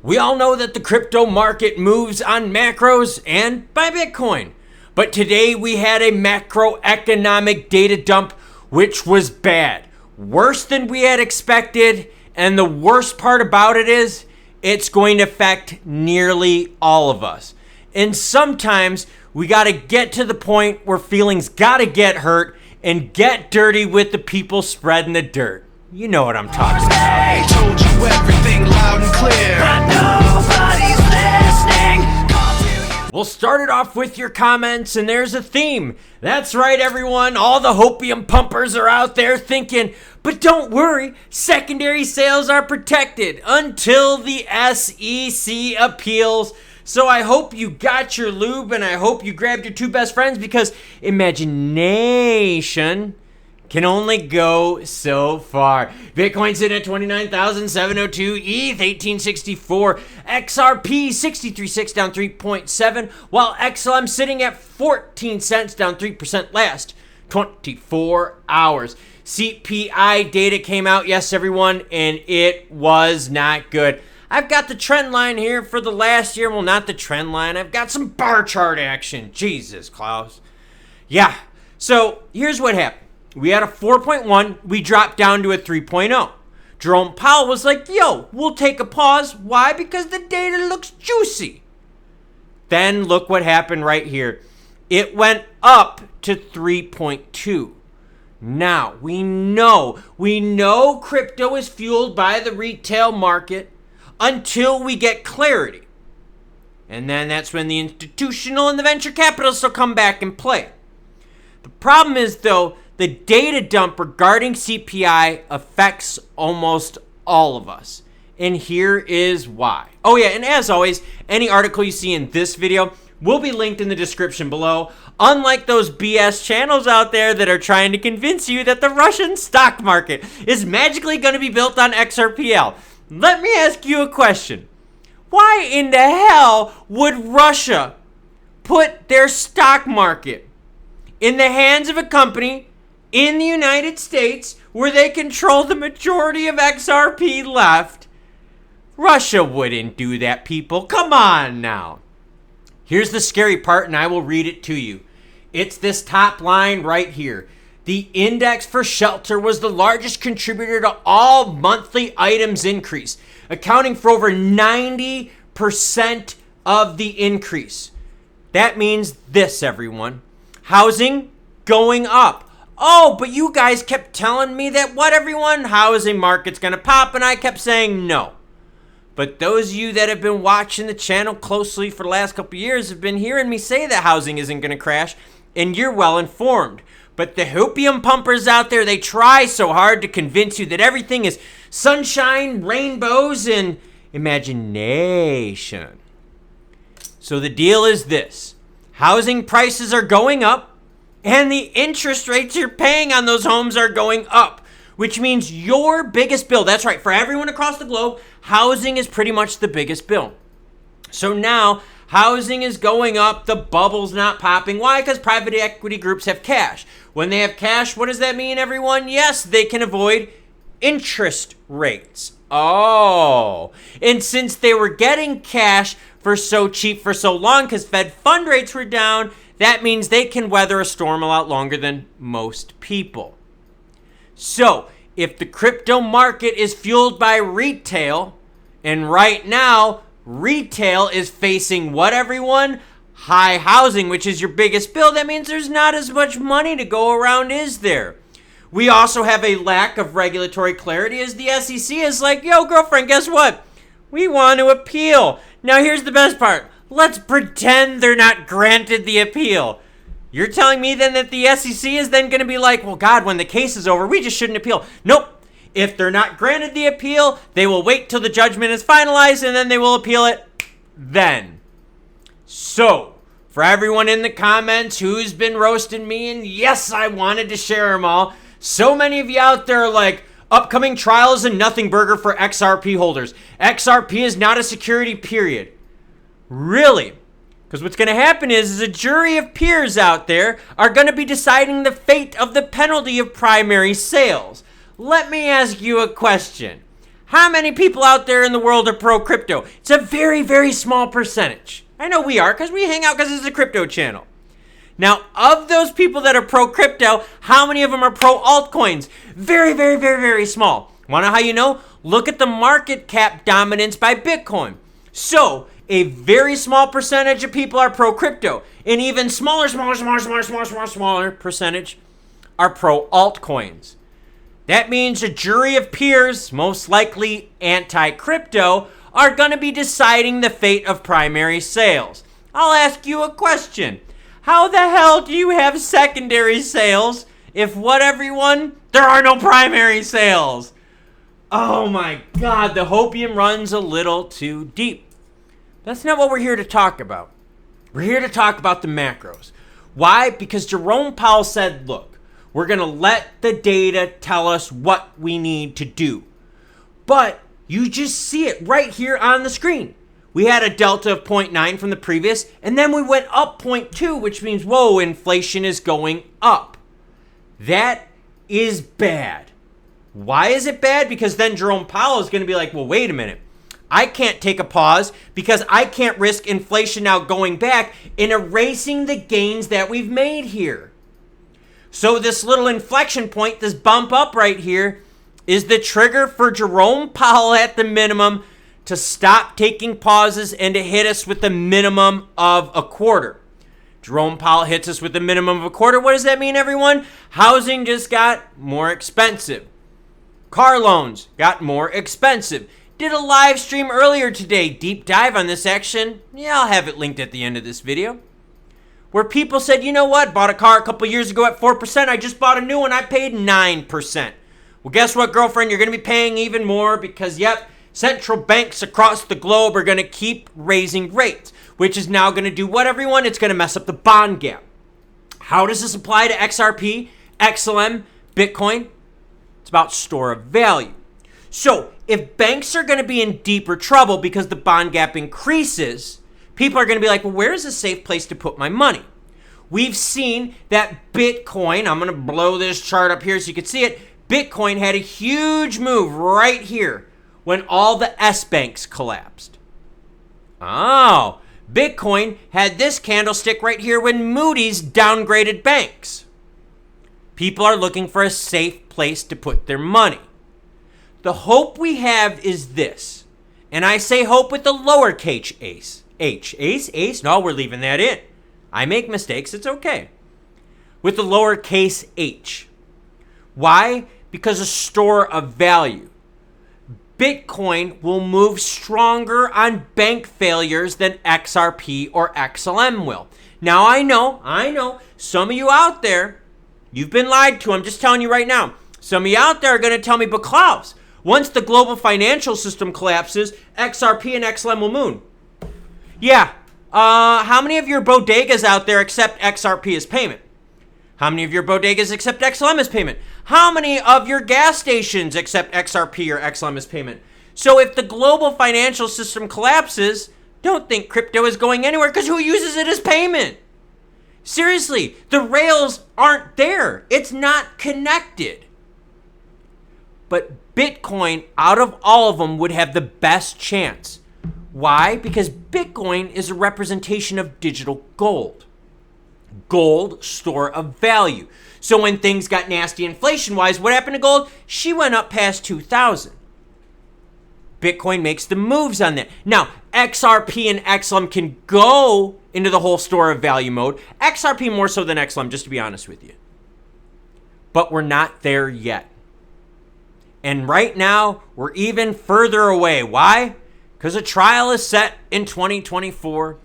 We all know that the crypto market moves on macros and by Bitcoin. But today we had a macroeconomic data dump, which was bad. Worse than we had expected. And the worst part about it is it's going to affect nearly all of us. And sometimes we got to get to the point where feelings got to get hurt and get dirty with the people spreading the dirt. You know what I'm talking about. I told you everything loud and clear, but nobody's listening. We'll start it off with your comments, and there's a theme. That's right, everyone. All the hopium pumpers are out there thinking, but don't worry, secondary sales are protected until the SEC appeals. So I hope you got your lube, and I hope you grabbed your two best friends, because imagination can only go so far. Bitcoin sitting at 29,702, ETH 1864, XRP 63.6 down 3.7, while XLM sitting at 14 cents down 3% last 24 hours. CPI data came out, yes everyone, and it was not good. I've got the trend line here for the last year. Well, not the trend line. I've got some bar chart action. Jesus, Klaus. Yeah, so here's what happened. We had a 4.1, we dropped down to a 3.0. Jerome Powell was like, yo, we'll take a pause. Why? Because the data looks juicy. Then look what happened right here. It went up to 3.2. Now, we know crypto is fueled by the retail market until we get clarity. And then that's when the institutional and the venture capitalists will come back and play. The problem is, though, the data dump regarding CPI affects almost all of us. And here is why. Oh yeah, and as always, any article you see in this video will be linked in the description below. Unlike those BS channels out there that are trying to convince you that the Russian stock market is magically going to be built on XRPL. Let me ask you a question. Why in the hell would Russia put their stock market in the hands of a company in the United States where they control the majority of XRP left? Russia wouldn't do that, people. Come on now. Here's the scary part, and I will read it to you. It's this top line right here. The index for shelter was the largest contributor to all monthly items increase, accounting for over 90% of the increase. That means this, everyone. Housing going up. Oh, but you guys kept telling me that everyone, housing market's gonna pop, and I kept saying no. But those of you that have been watching the channel closely for the last couple years have been hearing me say that housing isn't gonna crash, and you're well informed. But the hopium pumpers out there, they try so hard to convince you that everything is sunshine, rainbows, and imagination. So the deal is this. Housing prices are going up, and the interest rates you're paying on those homes are going up, which means your biggest bill, that's right, for everyone across the globe, housing is pretty much the biggest bill. So now, housing is going up, the bubble's not popping. Why? Because private equity groups have cash. When they have cash, what does that mean, everyone? Yes, they can avoid interest rates. Oh, and since they were getting cash for so cheap for so long because Fed fund rates were down, that means they can weather a storm a lot longer than most people. So, if the crypto market is fueled by retail, and right now, retail is facing what, everyone? High housing, which is your biggest bill. That means there's not as much money to go around, is there? We also have a lack of regulatory clarity as the SEC is like, yo, girlfriend, guess what? We want to appeal. Now, here's the best part. Let's pretend they're not granted the appeal. You're telling me then that the SEC is then going to be like, well, God, when the case is over, we just shouldn't appeal. Nope. If they're not granted the appeal, they will wait till the judgment is finalized, and then they will appeal it then. So, for everyone in the comments who's been roasting me, and yes, I wanted to share them all, so many of you out there are like, upcoming trials and nothing burger for XRP holders. XRP is not a security, period. Really? Because what's going to happen is a jury of peers out there are going to be deciding the fate of the penalty of primary sales. Let me ask you a question. How many people out there in the world are pro-crypto? It's a very, very small percentage. I know we are because we hang out because it's a crypto channel. Now, of those people that are pro-crypto, how many of them are pro-altcoins? Very, very, very, very small. Want to know how you know? Look at the market cap dominance by Bitcoin. So, a very small percentage of people are pro-crypto. An even smaller percentage are pro-altcoins. That means a jury of peers, most likely anti-crypto, are going to be deciding the fate of primary sales. I'll ask you a question. How the hell do you have secondary sales if what, everyone? There are no primary sales. Oh my God, the hopium runs a little too deep. That's not what we're here to talk about. We're here to talk about the macros. Why? Because Jerome Powell said, look, we're going to let the data tell us what we need to do. But you just see it right here on the screen. We had a delta of 0.9 from the previous, and then we went up 0.2, which means, whoa, inflation is going up. That is bad. Why is it bad? Because then Jerome Powell is going to be like, well, wait a minute. I can't take a pause because I can't risk inflation now going back and erasing the gains that we've made here. So this little inflection point, this bump up right here, is the trigger for Jerome Powell at the minimum to stop taking pauses and to hit us with the minimum of a quarter. Jerome Powell hits us with the minimum of a quarter. What does that mean, everyone? Housing just got more expensive. Car loans got more expensive. Did a live stream earlier today, deep dive on this action. Yeah, I'll have it linked at the end of this video. Where people said, you know what, bought a car a couple years ago at 4%, I just bought a new one, I paid 9%. Well, guess what, girlfriend, you're going to be paying even more because, yep, central banks across the globe are going to keep raising rates, which is now going to do what, everyone? It's going to mess up the bond gap. How does this apply to XRP, XLM, Bitcoin? It's about store of value. So if banks are going to be in deeper trouble because the bond gap increases, people are going to be like, well, where is a safe place to put my money? We've seen that Bitcoin, I'm going to blow this chart up here so you can see it. Bitcoin had a huge move right here when all the S banks collapsed. Oh, Bitcoin had this candlestick right here when Moody's downgraded banks. People are looking for a safe place to put their money. The hope we have is this, and I say hope with the lowercase ace. Ace? No, we're leaving that in. I make mistakes, it's okay. With the lowercase h. Why? Because a store of value. Bitcoin will move stronger on bank failures than XRP or XLM will. Now I know, some of you out there, you've been lied to. I'm just telling you right now. Some of you out there are going to tell me, but Klaus, once the global financial system collapses, XRP and XLM will moon. Yeah. How many of your bodegas out there accept XRP as payment? How many of your bodegas accept XLM as payment? How many of your gas stations accept XRP or XLM as payment? So if the global financial system collapses, don't think crypto is going anywhere because who uses it as payment? Seriously, the rails aren't there. It's not connected. But Bitcoin, out of all of them, would have the best chance. Why? Because Bitcoin is a representation of digital gold. Gold, store of value. So when things got nasty inflation-wise, what happened to gold? She went up past 2,000. Bitcoin makes the moves on that. Now, XRP and XLM can go into the whole store of value mode. XRP more so than XLM, just to be honest with you. But we're not there yet. And right now, we're even further away. Why? Because a trial is set in 2024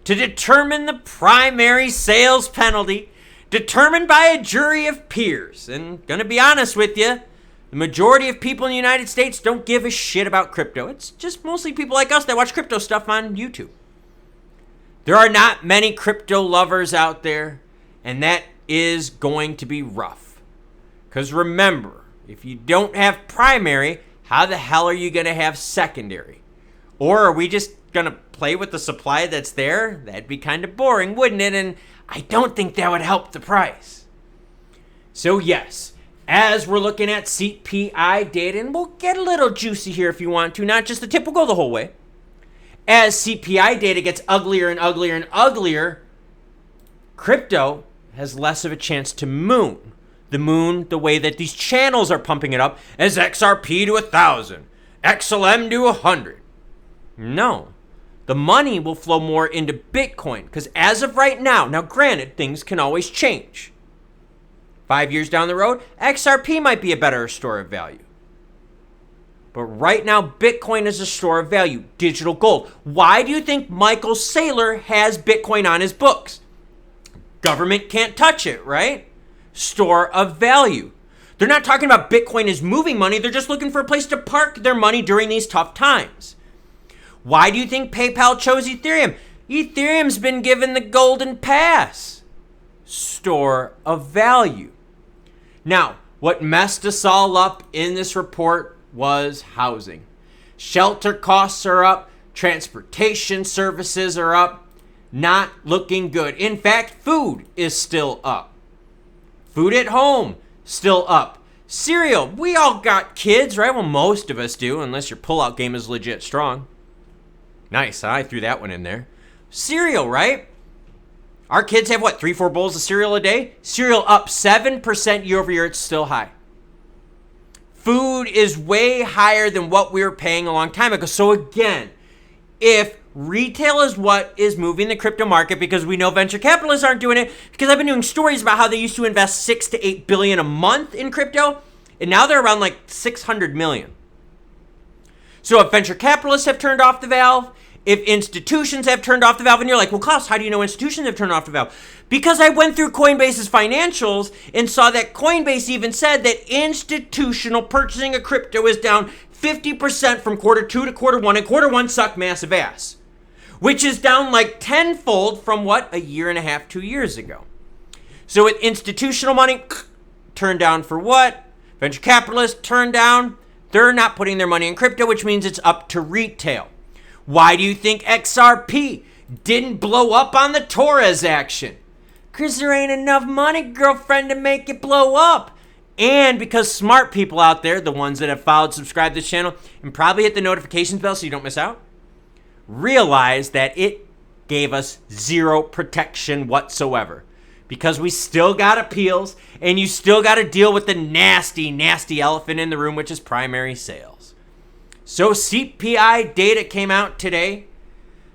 to determine the primary sales penalty, determined by a jury of peers. And gonna be honest with you, the majority of people in the United States don't give a shit about crypto. It's just mostly people like us that watch crypto stuff on YouTube. There are not many crypto lovers out there, and that is going to be rough. Because remember, if you don't have primary, how the hell are you going to have secondary? Or are we just going to play with the supply that's there? That'd be kind of boring, wouldn't it? And I don't think that would help the price. So yes, As we're looking at CPI data, and we'll get a little juicy here if you want to, not just the tip, we'll go the whole way. As CPI data gets uglier and uglier and uglier, crypto has less of a chance to moon. The moon, the way that these channels are pumping it up, as XRP to 1,000, XLM to 100. No. The money will flow more into Bitcoin, because as of right now, granted, things can always change. 5 years down the road, XRP might be a better store of value. But right now, Bitcoin is a store of value, digital gold. Why do you think Michael Saylor has Bitcoin on his books? Government can't touch it, right? Store of value. They're not talking about Bitcoin as moving money. They're just looking for a place to park their money during these tough times. Why do you think PayPal chose Ethereum? Ethereum's been given the golden pass. Store of value. Now, what messed us all up in this report was housing. Shelter costs are up. Transportation services are up. Not looking good. In fact, food is still up. Food at home, still up. Cereal, we all got kids, right? Well, most of us do, unless your pullout game is legit strong. Nice, I threw that one in there. Cereal, right? Our kids have, 3-4 bowls of cereal a day? Cereal up 7% year over year, it's still high. Food is way higher than what we were paying a long time ago. So again, if retail is what is moving the crypto market, because we know venture capitalists aren't doing it, because I've been doing stories about how they used to invest 6 to 8 billion a month in crypto, and now they're around 600 million. So if venture capitalists have turned off the valve, if institutions have turned off the valve, and you're like, well, Klaus, how do you know institutions have turned off the valve? Because I went through Coinbase's financials and saw that Coinbase even said that institutional purchasing of crypto is down 50% from quarter 2 to quarter 1, and quarter 1 sucked massive ass, which is down tenfold from a year and a half, 2 years ago. So with institutional money turned down for what? Venture capitalists turned down. They're not putting their money in crypto, which means it's up to retail. Why do you think XRP didn't blow up on the Torres action? Because there ain't enough money, girlfriend, to make it blow up. And because smart people out there, the ones that have followed, subscribed to this channel, and probably hit the notifications bell so you don't miss out, realize that it gave us zero protection whatsoever. Because we still got appeals, and you still got to deal with the nasty, nasty elephant in the room, which is primary sales. So CPI data came out today,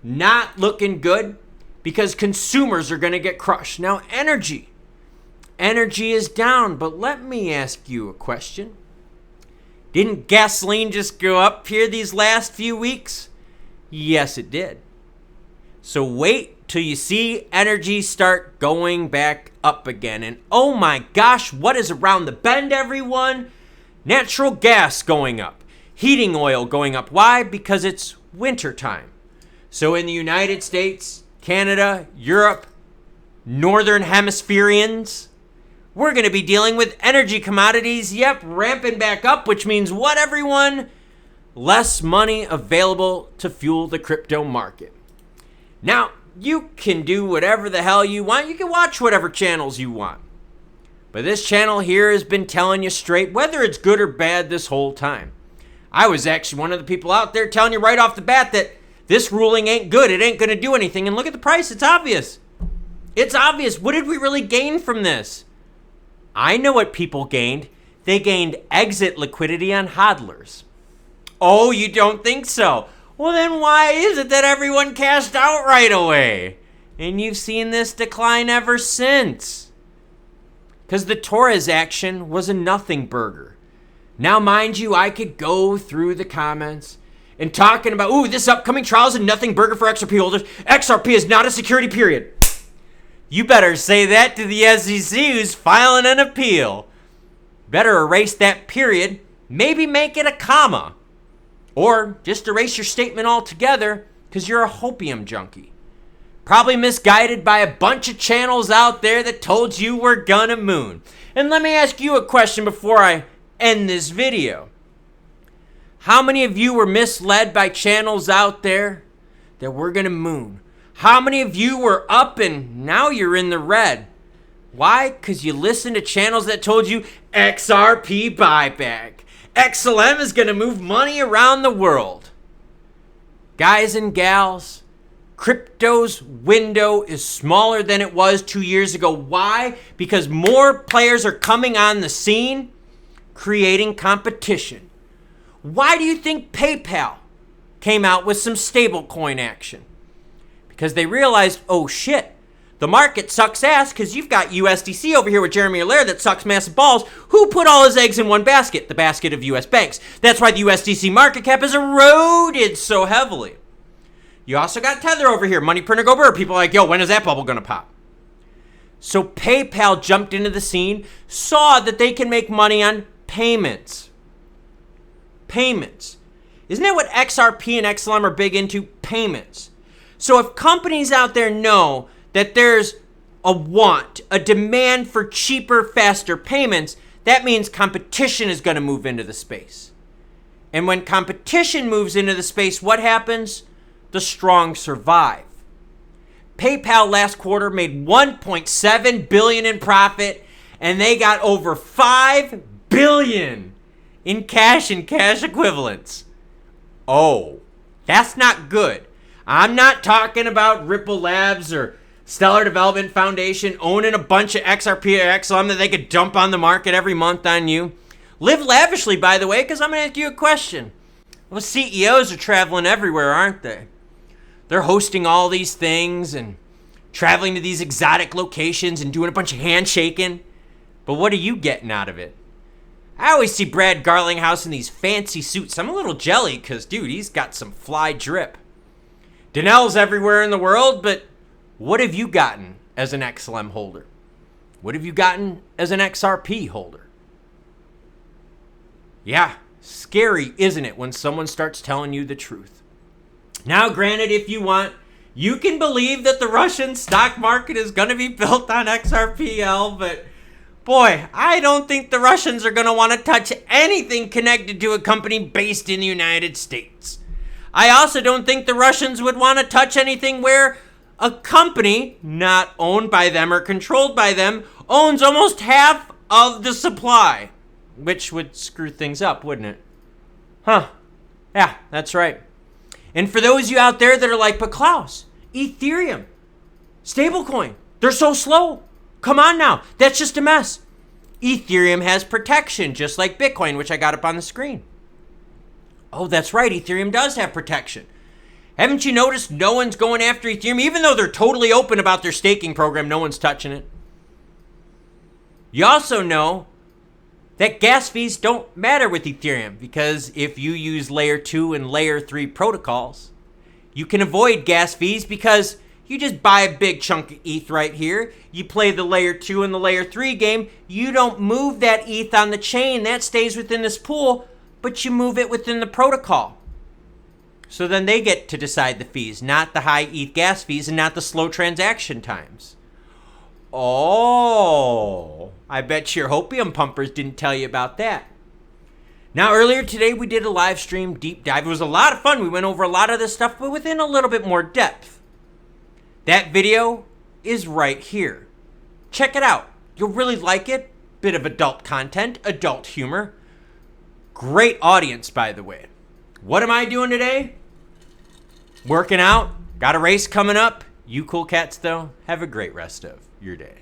not looking good, because consumers are going to get crushed. Now, energy is down, but let me ask you a question. Didn't gasoline just go up here these last few weeks? Yes, it did. So wait till you see energy start going back up again. And oh my gosh, what is around the bend, everyone? Natural gas going up. Heating oil going up. Why? Because it's winter time. So in the United States, Canada, Europe, Northern Hemispherians, we're going to be dealing with energy commodities, ramping back up, which means what, everyone? Less money available to fuel the crypto market. Now, you can do whatever the hell you want. You can watch whatever channels you want. But this channel here has been telling you straight, whether it's good or bad, this whole time. I was actually one of the people out there telling you right off the bat that this ruling ain't good. It ain't going to do anything. And look at the price. It's obvious. It's obvious. What did we really gain from this? I know what people gained. They gained exit liquidity on hodlers. Oh, you don't think so? Well, then why is it that everyone cashed out right away? And you've seen this decline ever since. Because the Torres action was a nothing burger. Now, mind you, I could go through the comments and talking about, this upcoming trial is a nothing burger for XRP holders. XRP is not a security, period. You better say that to the SEC who's filing an appeal. Better erase that period. Maybe make it a comma. Or just erase your statement altogether because you're a hopium junkie. Probably misguided by a bunch of channels out there that told you we're gonna moon. And let me ask you a question before I end this video. How many of you were misled by channels out there that we're gonna moon? How many of you were up and now you're in the red? Why? Because you listen to channels that told you XRP buyback. XLM is going to move money around the world. Guys and gals, crypto's window is smaller than it was 2 years ago. Why? Because more players are coming on the scene, creating competition. Why do you think PayPal came out with some stablecoin action? Because they realized, oh shit, the market sucks ass because you've got USDC over here with Jeremy Allaire that sucks massive balls. Who put all his eggs in one basket? The basket of US banks. That's why the USDC market cap has eroded so heavily. You also got Tether over here, money printer go burr. People are like, yo, when is that bubble going to pop? So PayPal jumped into the scene, saw that they can make money on payments. Payments. Isn't that what XRP and XLM are big into? Payments. So if companies out there know that there's a want, a demand for cheaper, faster payments, that means competition is going to move into the space. And when competition moves into the space, what happens? The strong survive. PayPal last quarter made $1.7 billion in profit, and they got over $5 billion in cash and cash equivalents. Oh, that's not good. I'm not talking about Ripple Labs or Stellar Development Foundation owning a bunch of XRP or XLM that they could dump on the market every month on you. Live lavishly, by the way, because I'm going to ask you a question. Well, CEOs are traveling everywhere, aren't they? They're hosting all these things and traveling to these exotic locations and doing a bunch of handshaking. But what are you getting out of it? I always see Brad Garlinghouse in these fancy suits. I'm a little jelly because, dude, he's got some fly drip. Danelle's everywhere in the world, but what have you gotten as an XLM holder? What have you gotten as an XRP holder? Yeah, scary, isn't it, when someone starts telling you the truth? Now, granted, if you want, you can believe that the Russian stock market is going to be built on XRPL, but boy, I don't think the Russians are going to want to touch anything connected to a company based in the United States. I also don't think the Russians would want to touch anything where a company not owned by them or controlled by them owns almost half of the supply, which would screw things up, wouldn't it? Huh. Yeah, that's right. And for those of you out there that are like, but Klaus, Ethereum, stablecoin, they're so slow. Come on now, that's just a mess. Ethereum has protection, just like Bitcoin, which I got up on the screen. Oh, that's right, Ethereum does have protection. Haven't you noticed no one's going after Ethereum? Even though they're totally open about their staking program, no one's touching it. You also know that gas fees don't matter with Ethereum because if you use layer 2 and layer 3 protocols, you can avoid gas fees because you just buy a big chunk of ETH right here. You play the layer 2 and the layer 3 game. You don't move that ETH on the chain. That stays within this pool, but you move it within the protocol. So then they get to decide the fees, not the high ETH gas fees and not the slow transaction times. Oh, I bet your hopium pumpers didn't tell you about that. Now, earlier today, we did a live stream deep dive. It was a lot of fun. We went over a lot of this stuff, but within a little bit more depth. That video is right here. Check it out. You'll really like it. Bit of adult content, adult humor. Great audience, by the way. What am I doing today? Working out. Got a race coming up. You cool cats, though, have a great rest of your day.